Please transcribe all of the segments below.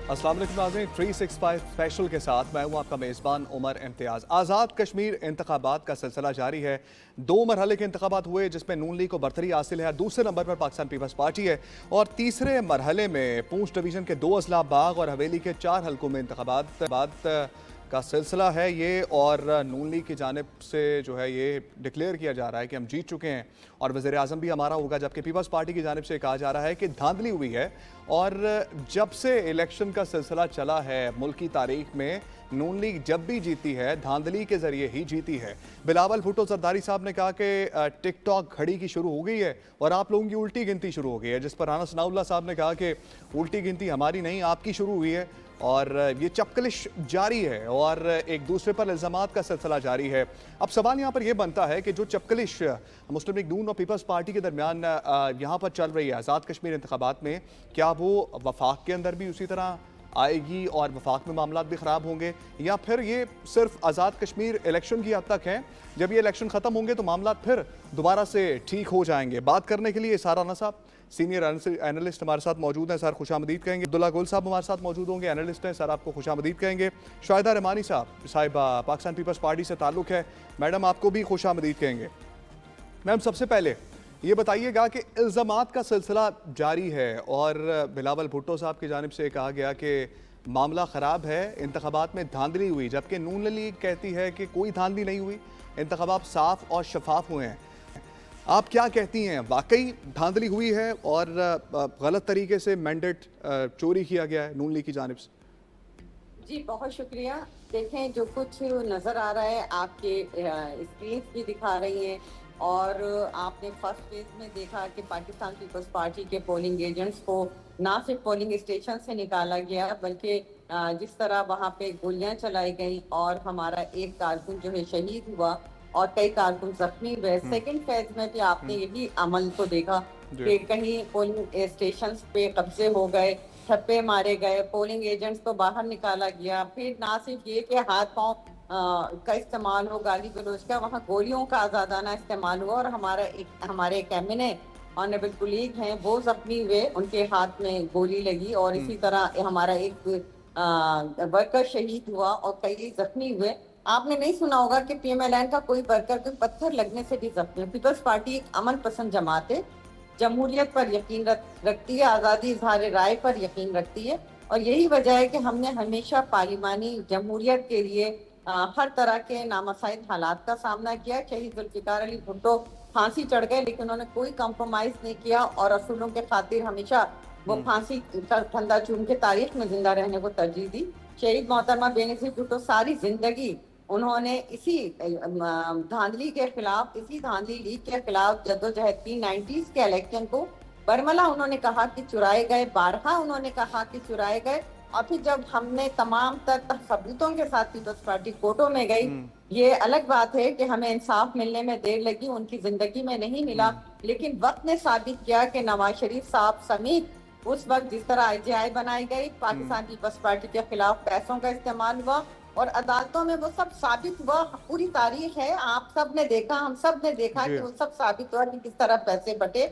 अस्सलाम वालेकुम नाज़रीन, 365 स्पेशल के साथ मैं हूं आपका मेज़बान उमर इम्तियाज़। आज़ाद कश्मीर इंतखाबात का सिलसिला जारी है। 2 मरहले के इंतखाबात हुए जिसमें नून लीग को बरतरी हासिल है। दूसरे नंबर पर पाकिस्तान पीपल्स पार्टी है और तीसरे मरहले में पूंछ डिवीज़न के 2 अजला, बाग और हवेली के 4 हलकों में इंतखाबात का सिलसिला है ये। और नून लीग की जानिब से जो है ये डिक्लेयर किया जा रहा है कि हम जीत चुके हैं और वज़ीर आज़म भी हमारा होगा, जबकि पीपल्स पार्टी की जानिब से कहा जा रहा है कि धांधली हुई है। और जब से इलेक्शन का सिलसिला चला है मुल्क की तारीख में, नून लीग जब भी जीती है धांधली के जरिए ही जीती है। बिलावल भुट्टो जरदारी साहब ने कहा कि टिकटॉक घड़ी की शुरू हो गई है और आप लोगों की उल्टी गिनती शुरू हो गई है, जिस पर राना सनाउल्लाह साहब ने कहा कि उल्टी गिनती हमारी नहीं आपकी शुरू हुई है और ये चपकलिश जारी है और एक दूसरे पर इल्ज़ामात का सिलसिला जारी है। अब सवाल यहाँ पर यह बनता है कि जो चपकलिश मुस्लिम लीग नून और पीपल्स पार्टी के दरमियान यहाँ पर चल रही है आज़ाद कश्मीर इंतखाबात में, क्या वो वफाक के अंदर भी उसी तरह आएगी और वफाक में मामला भी ख़राब होंगे, या फिर ये सिर्फ आज़ाद कश्मीर इलेक्शन की हद तक है, जब ये इलेक्शन ख़त्म होंगे तो मामला फिर दोबारा से ठीक हो जाएंगे? बात करने के लिए सारा राना साहब सीनियर एनालिस्ट हमारे साथ मौजूद हैं, सर खुशामदीद कहेंगे। अब्दुल्ला गुल साहब हमारे साथ मौजूद होंगे, एनालिस्ट हैं, सर आपको खुशामदीद कहेंगे। शाहिदा रहमानी साहिबा पाकिस्तान पीपल्स पार्टी से ताल्लुक़ है, मैडम आपको भी खुशामदीद कहेंगे। मैम सबसे पहले ये बताइएगा कि इल्ज़ामात का सिलसिला जारी है और बिलावल भुट्टो साहब की जानिब से कहा गया कि मामला ख़राब है, इंतखाबात में धांधली हुई, जबकि नून लीग कहती है कि कोई धांधली नहीं हुई, इंतखाबात साफ और शफाफ हुए हैं। आप क्या कहती हैं, वाकई धांधली हुई है और गलत तरीके से मैंडेट चोरी किया गया है नून लीग की जानिब से? जी बहुत शुक्रिया। देखें, जो कुछ नज़र आ रहा है आपके स्क्रीन भी दिखा रही हैं और आपने फर्स्ट फेज में देखा कि पाकिस्तान पीपल्स पार्टी के पोलिंग एजेंट्स को ना सिर्फ पोलिंग स्टेशन से निकाला गया बल्कि जिस तरह वहाँ पे गोलियां चलाई गई और हमारा एक कारकुन जो है शहीद हुआ और कई कारकुन जख्मी हुए। सेकंड फेज में भी आपने यही अमल को देखा कि कहीं पोलिंग स्टेशन पे कब्जे हो गए, ठप्पे मारे गए, पोलिंग एजेंट्स को बाहर निकाला गया। फिर ना सिर्फ ये कि हाथ पांव का इस्तेमाल हो, गाली गलौज का, वहाँ गोलियों का आजादाना इस्तेमाल हुआ और हमारे एक एमएनए ऑनरेबल कुलीग हैं वो जख्मी हुए, उनके हाथ में गोली लगी और इसी तरह हमारा एक वर्कर शहीद हुआ और कई जख्मी हुए। आपने नहीं सुना होगा कि पीएमएलएन का कोई वर्कर कोई पत्थर लगने से भी जख्मी है। पीपल्स पार्टी एक अमन पसंद जमात है, जमहूरियत पर यकीन रखती है, आज़ादी इजहार राय पर यकीन रखती है और यही वजह है कि हमने हमेशा पार्लिमानी जमहूरियत के लिए हर तरह के नामसाइद हालात का सामना किया। शहीद जुल्फिकार अली भुट्टो फांसी चढ़ गए लेकिन उन्होंने कोई कॉम्प्रोमाइज नहीं किया और असूलों के खातिर हमेशा वो फांसी का फंदा चूम के तारीख में जिंदा रहने को तरजीह दी। शहीद मोहतरमा बेनज़ीर भुट्टो सारी जिंदगी उन्होंने इसी धांधली के खिलाफ, इसी धांधली लीग के खिलाफ जद्दोजहद की। 90s के इलेक्शन को बरमला उन्होंने कहा कि चुराए गए, बारहा उन्होंने कहा कि चुराए गए और फिर जब हमने तमाम तक सबूतों के साथ पीपल्स पार्टी कोर्टों में गई, ये अलग बात है कि हमें इंसाफ मिलने में देर लगी, उनकी जिंदगी में नहीं मिला, लेकिन वक्त ने साबित किया कि नवाज शरीफ साहब समेत उस वक्त जिस तरह IGI बनाई गई, पाकिस्तान पीपल्स पार्टी के खिलाफ पैसों का इस्तेमाल हुआ और अदालतों में वो सब साबित हुआ। पूरी तारीख है, आप सब ने देखा, हम सब ने देखा कि वो सब साबित हुआ कि किस तरह पैसे बटे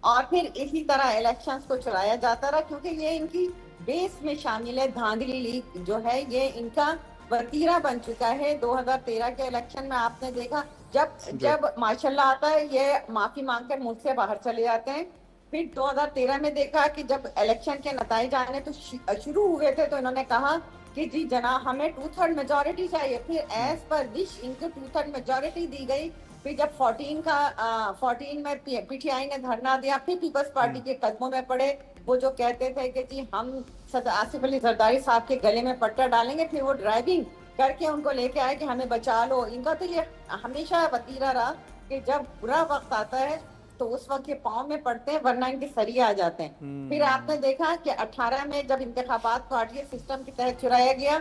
और फिर इसी तरह इलेक्शंस को चलाया जाता रहा, क्योंकि ये इनकी बेस में शामिल है। धांधली लीग जो है ये इनका वतीरा बन चुका है। 2013 के इलेक्शन में आपने देखा जब माशाल्लाह आता है ये माफी मांगकर मुल्क से बाहर चले जाते हैं। फिर 2013 में देखा कि जब इलेक्शन के नतीजे आने तो शुरू हुए थे तो इन्होंने कहा कि जी जना हमें 2/3 मेजोरिटी चाहिए। फिर एज पर विश इनको 2/3 मेजोरिटी दी गई। फिर जब 14 में पीटीआई ने धरना दिया, फिर पीपल्स पार्टी के कदमों में पड़े। वो जो कहते थे कि जी हम आसिफ अली जरदारी साहब के गले में पट्टा डालेंगे, फिर वो ड्राइविंग करके उनको लेके आए कि हमें बचा लो। इनका तो ये हमेशा वतीरा रहा कि जब बुरा वक्त आता है तो उस वक्त के पाँव में पड़ते हैं वरना इनके सरिये आ जाते हैं। फिर आपने देखा कि 18 में जब इंतखाबात पार्टी सिस्टम के तहत चुराया गया,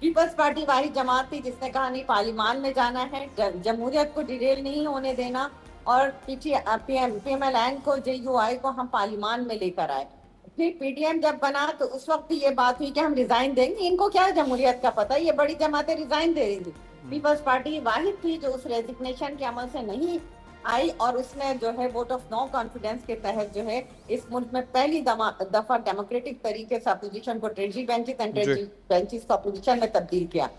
पीपल्स पार्टी वाही जमात थी जिसने कहा नहीं पार्लिमान में जाना है, जमहूरियत को डिरेल नहीं होने देना और पीएमएलएन को JUI को हम पार्लिमान में लेकर आए। फिर PDM जब बना तो उस वक्त ये बात हुई कि हम रिजाइन देंगे। इनको क्या जमहूरियत का पता, ये बड़ी जमातें रिजाइन दे रही थी। पीपल्स पार्टी वाहिद थी जो उस रेजिग्नेशन के अमल से नहीं आई और उसने जो है वोट ऑफ नो कॉन्फिडेंस के तहत जो है इस मुल्क में पहली दफा डेमोक्रेटिक तरीके से अपोजिशन को ट्रेजरी बेंचेस एंड जी। ट्रेजरी बेंचेस को अपोजिशन में तब्दील किया।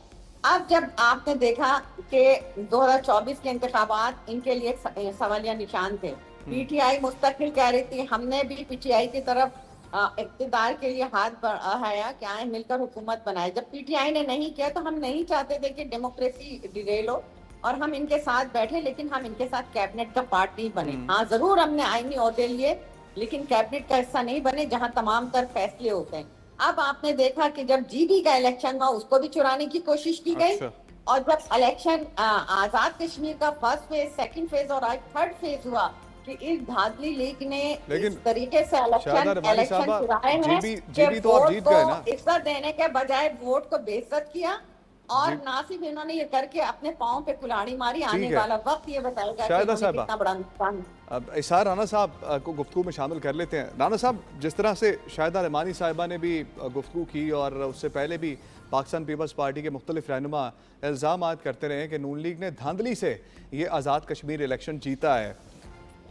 अब जब आपने देखा कि 2024 के इंतखाबात इनके लिए एक सवालिया निशान थे, पीटीआई मुस्तकिल कह रही थी हमने भी पीटीआई की तरफ इक़्तिदार के लिए हाथ बढ़ाया कि आए मिलकर हुकूमत बनाए। जब पीटीआई ने नहीं किया तो हम नहीं चाहते थे कि डेमोक्रेसी डिरेल हो और हम इनके साथ बैठे, लेकिन हम इनके साथ कैबिनेट का पार्ट नहीं बने। हाँ जरूर हमने आईनी ओहदे लिए, लेकिन कैबिनेट का हिस्सा नहीं बने जहां तमाम तर फैसले होते हैं। अब आपने देखा कि जब जीबी का इलेक्शन हुआ उसको भी चुराने की कोशिश की गई, अच्छा। और जब इलेक्शन आजाद कश्मीर का फर्स्ट फेज, सेकंड फेज और आज थर्ड फेज हुआ कि इस धांधली लीग ने लेकिन इस तरीके से शाहिदा रबानी इलेक्शन साहबा, चुराए हैं जीबी कि तो आप वोट जीत को गए ना। इज्जत देने के बजाय वोट को बेइज्जत किया, और जी। ना सिर्फ इन्होंने ये करके अपने पाँव पे कुल्हाड़ी मारी। आने ठीक है। वाला वक्त ये बताएगा कि शाहिदा इन्होंने साहबा, कितना बड़ा नुकसान। अब इसार राना साहब को गुफ्तगू में शामिल कर लेते हैं। राना साहब, जिस तरह से शाहिदा रहमानी साहिबा ने भी गुफ्तगू की और उससे पहले भी पाकिस्तान पीपल्स पार्टी के मुख्तलिफ रहनुमा इल्ज़ाम करते रहे कि नून लीग ने धांधली से ये आज़ाद कश्मीर इलेक्शन जीता है।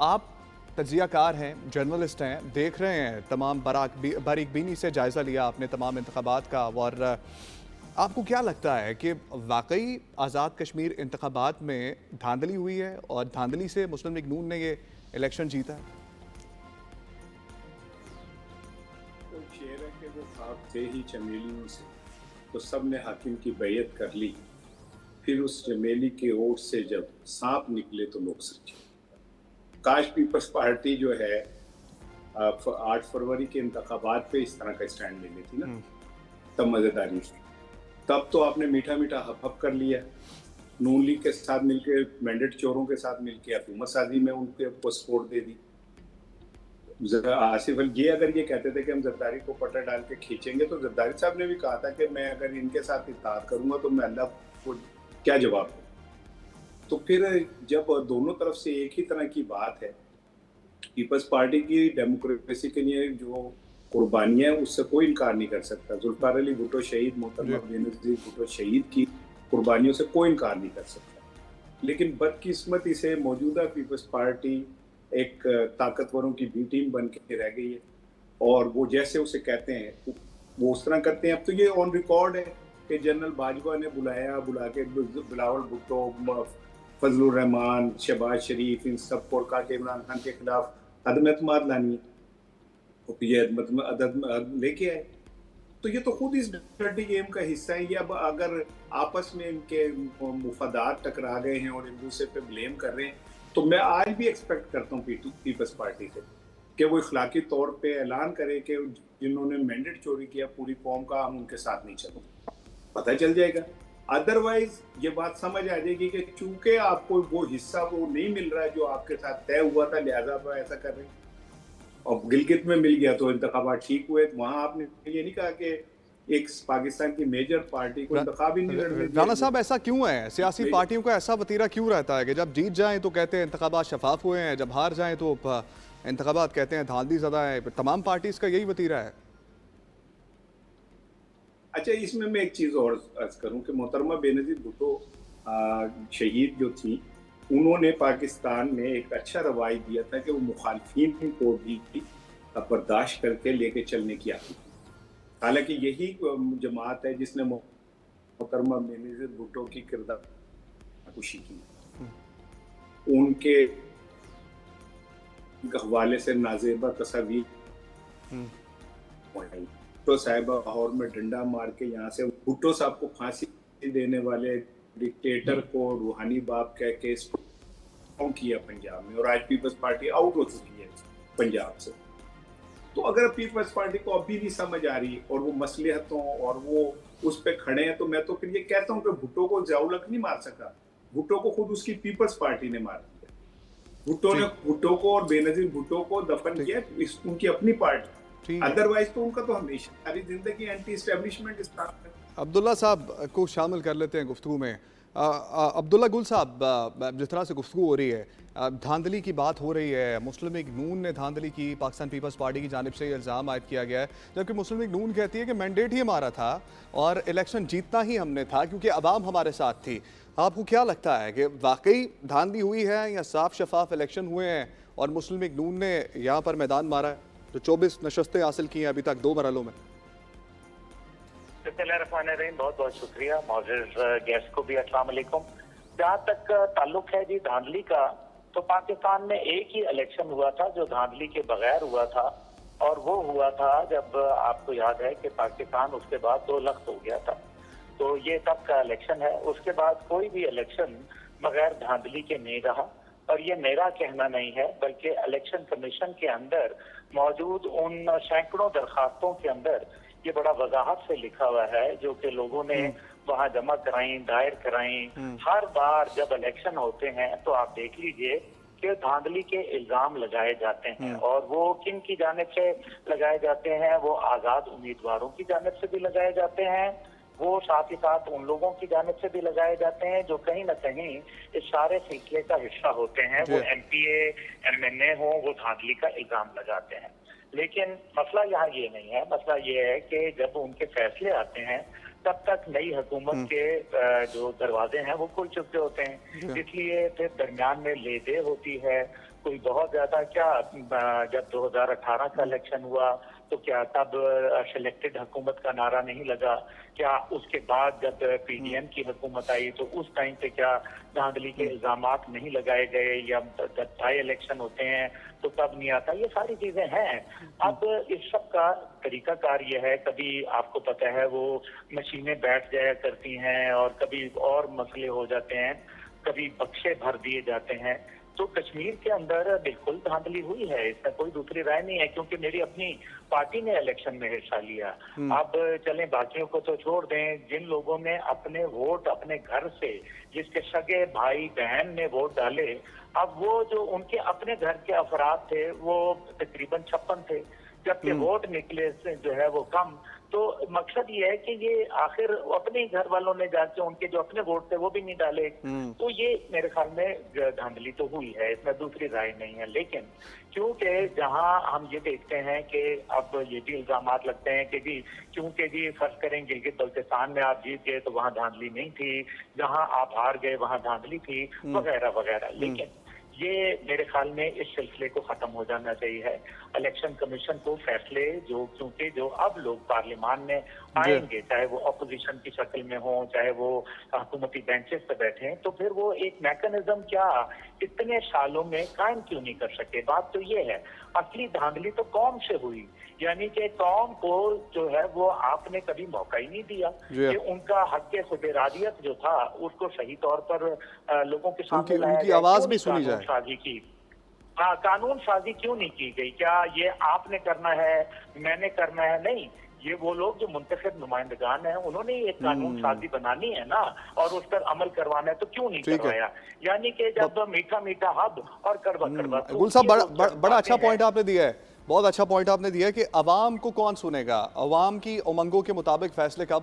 आप तजियाकार हैं, जर्नलिस्ट हैं, देख रहे हैं, तमाम बारीक बीनी से जायज़ा लिया आपने तमाम इंतखाबात का, और आपको क्या लगता है कि वाकई आज़ाद कश्मीर इंतखाबात में धांधली हुई है और धांधली से मुस्लिम लीग नून ने ये इलेक्शन जीता है? तो शेर है कि वो खाब थे ही चमेलियों से, तो सब ने हाकिम की बैयत कर ली, फिर उस चमेली के ओट से जब सांप निकले तो लोग सच्चे। काश पीपल्स पार्टी जो है 8 फरवरी के इंतखाबात पे इस तरह का स्टैंड ले लेती ना, तब मजेदारी थी। तब तो आपने मीठा मीठा हप हप कर लिया, नून लीग के साथ मिलके, मैंडेट चोरों के साथ मिलके हुकूमत साजी में उनको सपोर्ट दे दी। आसिफ अली ये अगर ये कहते थे कि हम जरदारी को पट्टा डाल के खींचेंगे, तो जरदारी साहब ने भी कहा था कि मैं अगर इनके साथ इत्तेहाद करूंगा तो मैं अल्लाह को क्या जवाब दूं। तो फिर जब दोनों तरफ से एक ही तरह की बात है, पीपल्स पार्टी की डेमोक्रेसी के लिए जो कुर्बानियां, उससे कोई इनकार नहीं कर सकता। जुल्फिकार अली भुट्टो शहीद, मोहतरमा बेनज़ीर भुट्टो शहीद की कुर्बानियों से कोई इनकार नहीं कर सकता। लेकिन बदकिस्मती से मौजूदा पीपल्स पार्टी एक ताकतवरों की बी टीम बन के रह गई है, और वो जैसे उसे कहते हैं वो उस तरह करते हैं। अब तो ये ऑन रिकॉर्ड है कि जनरल बाजवा ने बुला के बिलावल भुट्टो, फजलुर रहमान, शहबाज शरीफ, इन सबको कहा कि इमरान खान के खिलाफ अदम एतमाद लानी है, ये अदद लेके आए। तो ये तो खुद इस डर्टी गेम का हिस्सा है। ये अब अगर आपस में इनके मुफादात टकरा गए हैं और एक दूसरे पे ब्लेम कर रहे हैं, तो मैं आज भी एक्सपेक्ट करता हूँ पीपल्स पार्टी से कि वो इखलाकी तौर पे ऐलान करे कि जिन्होंने मैंडेट चोरी किया पूरी कौम का, हम उनके साथ नहीं चलेंगे। पता चल जाएगा। अदरवाइज ये बात समझ आ जाएगी कि चूंकि आपको वो हिस्सा वो नहीं मिल रहा है जो आपके साथ तय हुआ था, लिहाजा आप ऐसा कर रहे हैं। और गिलगित में मिल गया तो इंतखाबात ठीक हुए। वहां आपने ये नहीं कहा कि एक पाकिस्तान की मेजर पार्टी को इंतखाब ही नहीं लड़ने दिया। राना साहब, ऐसा क्यों है? सियासी पार्टियों का ऐसा वतीरा क्यों रहता है कि जब जीत जाएं तो कहते हैं इंतखाबात शफाफ हुए हैं, जब हार जाएं तो इंतखाबात कहते हैं धांधली ज़्यादा है? तमाम पार्टीज का यही वतीरा है। अच्छा, इसमें मैं एक चीज और अर्ज करूं कि मोहतरमा बेनज़ीर भुट्टो शहीद जो थी, उन्होंने पाकिस्तान में एक अच्छा रवाई दिया था कि वो मुखालफिन को भी बर्दाश्त करके लेके चलने की आदत थी। हालांकि यही जमात है जिसने मोहतरमा बेनज़ीर भुट्टो की किरदार खुशी की, उनके हवाले से नाजेबा तस्वीर भुट्टो साहिबा लाहौर में डंडा मार के यहाँ से भुट्टो साहब को फांसी देने वाले डिक्टेटर को रूहानी बाप कह के किया पंजाब में, और आज पीपल्स पार्टी आउट हो चुकी है पंजाब से। तो अगर पीपल्स पार्टी को अभी नहीं समझ आ रही और वो मसलिहतों और वो उस पे खड़े हैं, तो मैं तो फिर ये कहता हूँ कि भुट्टो को ज़ियाउल हक नहीं मार सका, भुट्टो को खुद उसकी पीपल्स पार्टी ने मार दिया। भुट्टो ने भुट्टो को और बेनज़ीर भुट्टो को दफन किया, उनकी अपनी पार्टी। अदरवाइज तो उनका तो हमेशा सारी जिंदगी एंटी एस्टेब्लिशमेंट अब्दुल्ला साहब को शामिल कर लेते हैं गुफ्तगू में। अब्दुल्ला गुल साहब, जिस तरह से गुफ्तगू हो रही है, धांधली की बात हो रही है, मुस्लिम लीग नून ने धांधली की, पाकिस्तान पीपल्स पार्टी की जानिब से ये इल्ज़ाम आयद किया गया है, जबकि मुस्लिम लीग नून कहती है कि मैंडेट ही हमारा था और इलेक्शन जीतना ही हमने था क्योंकि अवाम हमारे साथ थी। आपको क्या लगता है कि वाकई धांधली हुई है या साफ शफाफ इलेक्शन हुए हैं और मुस्लिम लीग नून ने यहाँ पर मैदान मारा है, जो 24 नशस्तें हासिल की हैं अभी तक 2 मरहलों में? बिस्मिल्लाहिर्रहमानिर्रहीम, बहुत बहुत शुक्रिया। मौजूद गेस्ट को भी अस्सलाम वालेकुम। जहाँ तक ताल्लुक है जी धांधली का, तो पाकिस्तान में एक ही इलेक्शन हुआ था जो धांधली के बगैर हुआ था, और वो हुआ था जब आपको याद है कि पाकिस्तान उसके बाद 2 लख्त हो गया था। तो ये तब का इलेक्शन है। उसके बाद कोई भी इलेक्शन बगैर धांधली के नहीं रहा, और ये मेरा कहना नहीं है बल्कि इलेक्शन कमीशन के अंदर मौजूद उन सैकड़ों दरखास्तों के अंदर ये बड़ा वजाहत से लिखा हुआ है जो कि लोगों ने वहाँ जमा कराई, दायर कराई। हर बार जब इलेक्शन होते हैं तो आप देख लीजिए कि धांधली के इल्जाम लगाए जाते हैं, और वो किन की जानिब से लगाए जाते हैं? वो आजाद उम्मीदवारों की जानिब से भी लगाए जाते हैं, वो साथ ही साथ उन लोगों की जानिब से भी लगाए जाते हैं जो कहीं ना कहीं इस सारे सिलसिले का हिस्सा होते हैं। वो MPA MNA हो, वो धांधली का इल्जाम लगाते हैं। लेकिन मसला यहाँ ये नहीं है, मसला ये है कि जब उनके फैसले आते हैं तब तक नई हुकूमत के जो दरवाजे हैं वो खुल चुके होते हैं, इसलिए फिर दरमियान में ले दे होती है। कोई बहुत ज्यादा क्या, जब 2018 का इलेक्शन हुआ तो क्या तब सिलेक्टेड हुकूमत का नारा नहीं लगा? क्या उसके बाद जब PDM की हुकूमत आई तो उस टाइम पे क्या धांधली के इल्जामात नहीं लगाए गए? या जब बाई इलेक्शन होते हैं तो तब नहीं आता? ये सारी चीजें हैं। अब इस सब का तरीकाकार ये है, कभी आपको पता है वो मशीनें बैठ जाया करती हैं और कभी और मसले हो जाते हैं, कभी बक्से भर दिए जाते हैं। तो कश्मीर के अंदर बिल्कुल धांधली हुई है, इसमें कोई दूसरी राय नहीं है, क्योंकि मेरी अपनी पार्टी ने इलेक्शन में हिस्सा लिया। अब चलें बाकियों को तो छोड़ दें, जिन लोगों ने अपने वोट अपने घर से, जिसके सगे भाई बहन ने वोट डाले, अब वो जो उनके अपने घर के अफराद थे वो तकरीबन 56 थे, जबकि वोट निकले से जो है वो कम। तो मकसद ये है कि ये आखिर अपने ही घर वालों ने जाके उनके जो अपने वोट थे वो भी नहीं डाले। तो ये मेरे ख्याल में धांधली तो हुई है, इसमें दूसरी राय नहीं है। लेकिन क्योंकि जहां हम ये देखते हैं कि अब ये भी इल्जामात लगते हैं कि जी क्योंकि जी फर्ज करें गिलगित बल्तिस्तान में आप जीत गए तो वहां धांधली नहीं थी, जहां आप हार गए वहां धांधली थी, वगैरह वगैरह। लेकिन ये मेरे ख्याल में इस सिलसिले को खत्म हो जाना चाहिए है। इलेक्शन कमीशन को फैसले जो, क्योंकि जो अब लोग पार्लियामान में आएंगे, चाहे वो अपोजिशन की शक्ल में हो, चाहे वो हुकूमती बेंचेस पे बैठे हैं, तो फिर वो एक मैकेनिज्म क्या इतने सालों में कायम क्यों नहीं कर सके? बात तो ये है, असली धांधली तो कौम से हुई, यानी कि कौम को जो है वो आपने कभी मौका ही नहीं दिया कि उनका हक खुद-ए-इरादियत जो था उसको सही तौर पर लोगों के सामने लाया उनकी आवाज भी सुनी जाए। साजी की, हाँ, कानून साजी क्यों नहीं की गई? क्या ये आपने करना है, मैंने करना है? नहीं, ये वो लोग जो मुंतखब नुमाइंदगान हैं उन्होंने एक कानून साजी बनानी है ना, और उस पर अमल करवाना है, तो क्यों नहीं करवाया? यानी कि जब मीठा मीठा हब और कड़वा कड़वा। गुल साहब, बड़ा अच्छा पॉइंट आपने दिया है, बहुत अच्छा पॉइंट आपने दिया है कि अवाम को कौन सुनेगा, अवाम की उमंगों के मुताबिक फैसले कब